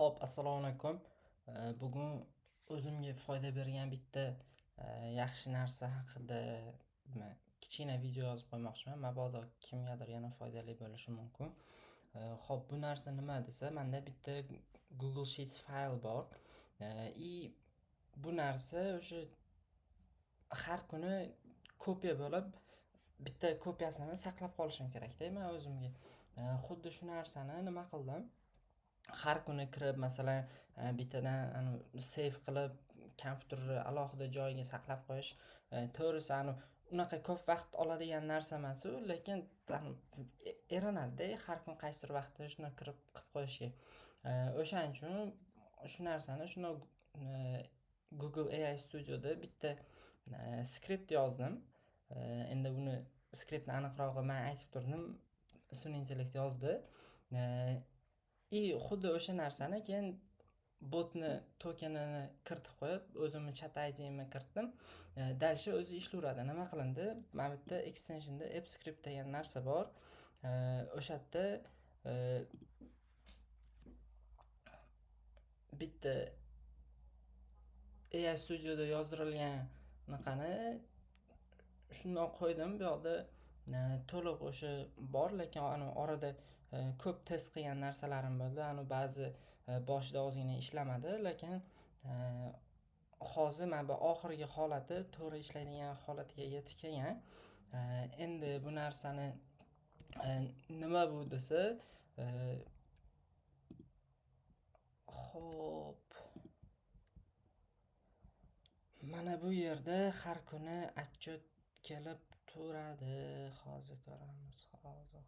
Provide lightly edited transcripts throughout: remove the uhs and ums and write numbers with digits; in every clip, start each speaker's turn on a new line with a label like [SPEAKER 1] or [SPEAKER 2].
[SPEAKER 1] Xo'p, assalomu alaykum. Bugun o'zimga foyda bergan bitta yaxshi narsa haqida kichkina video yozib qo'ymoqchiman. Mabodo kimgadir yana foydali bo'lishi mumkin. Xo'p, bu narsa nima desa, menda bitta Google Sheets fayl bor. I bu narsa o'sha har kuni kopiya bo'lib, bitta kopiyasini saqlab qolishim kerak-da men o'zimga. Xuddi shu narsani nima qildim? Har kuni kirib, masalan, bittadan save qilib, kompyuterni alohida joyiga saqlab qo'yish, to'g'risi unaqa ko'p vaqt oladigan narsa emas u, lekin erinadi-da, har kun qaysidir vaqtda shuni kirib qilib qo'yishga. O'shaning uchun shu narsani Google AI Studioda bitta skript yozdim. Endi buni skriptni aniqrog'i men aytib turdim, sun'iy intellekt yozdi. Xuddi o'sha narsani keyin botni tokenini kiritib qo'yib, o'zimni chat ID'imni kiritdim. Dalshi o'zi ishlayveradi. Nima qilindi? Mana bu yerda extensionda AppScript degan narsa bor. O'sha yerda bitta AI Studioda yozdirilgan anaqani shundoq qo'ydim. Bu yoqda to'liq o'sha bor, lekin orada ko'p test qilgan narsalarim bo'ldi. Ba'zi boshida ozgina ishlamadi, lekin hozir mana bu oxirgi holati to'g'ri ishlaydigan holatiga yetib kelgan. Endi bu narsani nima bu desa, xo'p, mana bu yerda har kuni отчет kelib turadi. Hozir ko'ramiz. Hozir.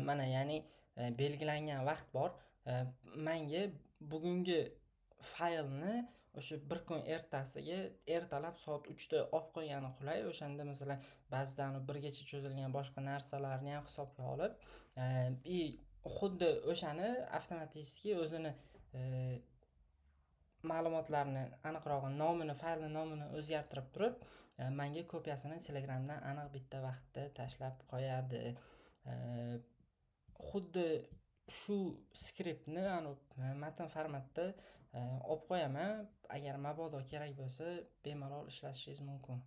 [SPEAKER 1] Mana, ya'ni belgilangan vaqt bor. Menga bugungi faylni o'sha bir kun ertasiga ertalab soat 3 da olib qo'ygani qulay. O'shanda masalan ba'zida birgacha cho'zilgan boshqa narsalarni ham hisobga olib, xuddi o'shani avtomatik o'zini ma'lumotlarni, aniqrog'i nomini, faylni nomini o'zgartirib turib, menga kopiyasini Telegramdan aniq bitta vaqtda tashlab qo'yadi. Xuddi shu skriptni matn formatda olib qo'yaman. Agar mabodo kerak bo'lsa, bemalol ishlatishingiz mumkin.